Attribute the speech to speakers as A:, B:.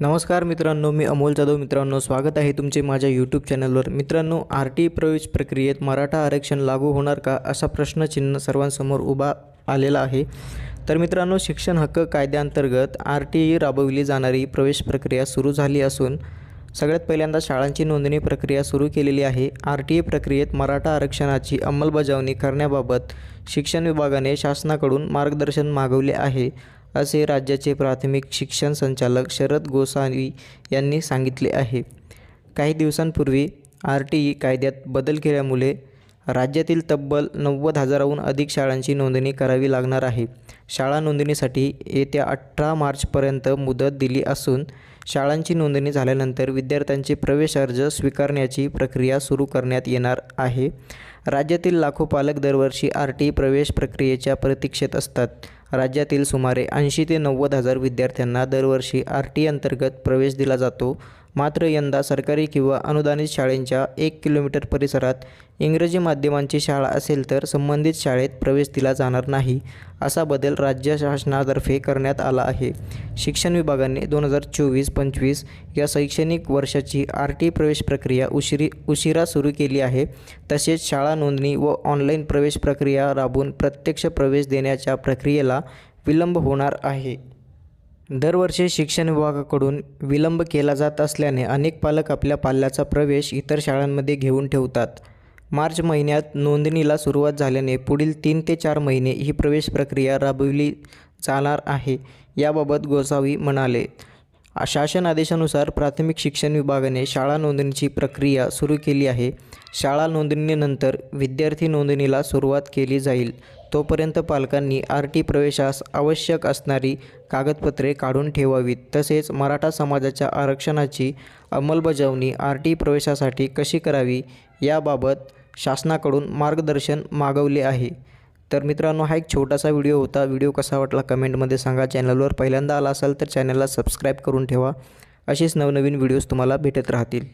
A: नमस्कार मित्रांनो, मी अमोल जाधव. मित्रांनो, स्वागत आहे तुमचे माझ्या यूट्यूब चॅनलवर. मित्रांनो, RT प्रवेश प्रक्रियेत मराठा आरक्षण लागू होणार का, असा प्रश्नचिन्ह सर्वांसमोर उभा आलेला आहे. तर मित्रांनो, शिक्षण हक्क कायद्याअंतर्गत RT राबविली जाणारी प्रवेश प्रक्रिया सुरू झाली असून सगळ्यात पहिल्यांदा शाळांची नोंदणी प्रक्रिया सुरू केलेली आहे. RTA प्रक्रियेत मराठा आरक्षणाची अंमलबजावणी करण्याबाबत शिक्षण विभागाने शासनाकडून मार्गदर्शन मागवले आहे, असे राज्याचे प्राथमिक शिक्षण संचालक शरद गोसावी यांनी सांगितले आहे. काही दिवसांपूर्वी RTE कायद्यात बदल केल्यामुळे राज्यातील तब्बल 90,000हून अधिक शाळांची नोंदणी करावी लागणार आहे. शाळा नोंदणीसाठी येत्या 18 मार्चपर्यंत मुदत दिली असून शाळांची नोंदणी झाल्यानंतर विद्यार्थ्यांचे प्रवेश अर्ज स्वीकारण्याची प्रक्रिया सुरू करण्यात येणार आहे. राज्यातील लाखो पालक दरवर्षी RTE प्रवेश प्रक्रियेच्या प्रतीक्षेत असतात. राज्यातील सुमारे 80 ते 90,000 विद्यार्थ्यांना दरवर्षी RTE अंतर्गत प्रवेश दिला जातो. मात्र यंदा सरकारी किंवा अनुदानित शाळेंच्या 1 किलोमीटर परिसरात इंग्रजी माध्यमांची शाळा असेल तर संबंधित शाळेत प्रवेश दिला जाणार नाही. असा बदल राज्य शासनातर्फे करण्यात आला आहे. शिक्षण विभागाने 2024-25 या शैक्षणिक वर्षाची RTE प्रवेश प्रक्रिया उशिरा सुरू केली आहे. तसेच शाळा नोंदणी व ऑनलाईन प्रवेश प्रक्रिया राबवून प्रत्यक्ष प्रवेश देण्याच्या प्रक्रियेला विलंब होणार आहे. दरवर्षी शिक्षण विभागाकडून विलंब केला जात असल्याने अनेक पालक आपल्या पाल्याचा प्रवेश इतर शाळांमध्ये घेऊन ठेवतात. मार्च महिन्यात नोंदणीला सुरुवात झाल्याने पुढील 3 ते 4 महिने ही प्रवेश प्रक्रिया राबविली जाणार आहे. याबाबत गोसावी म्हणाले, शासन आदेशानुसार प्राथमिक शिक्षण विभागाने शाळा नोंदणीची प्रक्रिया सुरू केली आहे. शाळा नोंदणीनंतर विद्यार्थी नोंदणीला सुरुवात केली जाईल. तोपर्यंत पालकांनी RTE प्रवेशास आवश्यक असणारी कागदपत्रे काढून ठेवावीत. तसेच मराठा समाजाच्या आरक्षणाची अंमलबजावणी RTE प्रवेशासाठी कशी करावी याबाबत शासनाकडून मार्गदर्शन मागवले आहे. तर मित्रांनो, हा एक छोटासा व्हिडिओ होता. व्हिडिओ कसा वाटला कमेंटमध्ये सांगा. चॅनलवर पहिल्यांदा आला असाल तर चॅनलला सबस्क्राईब करून ठेवा. असेच नवनवीन व्हिडिओज तुम्हाला भेटत राहतील.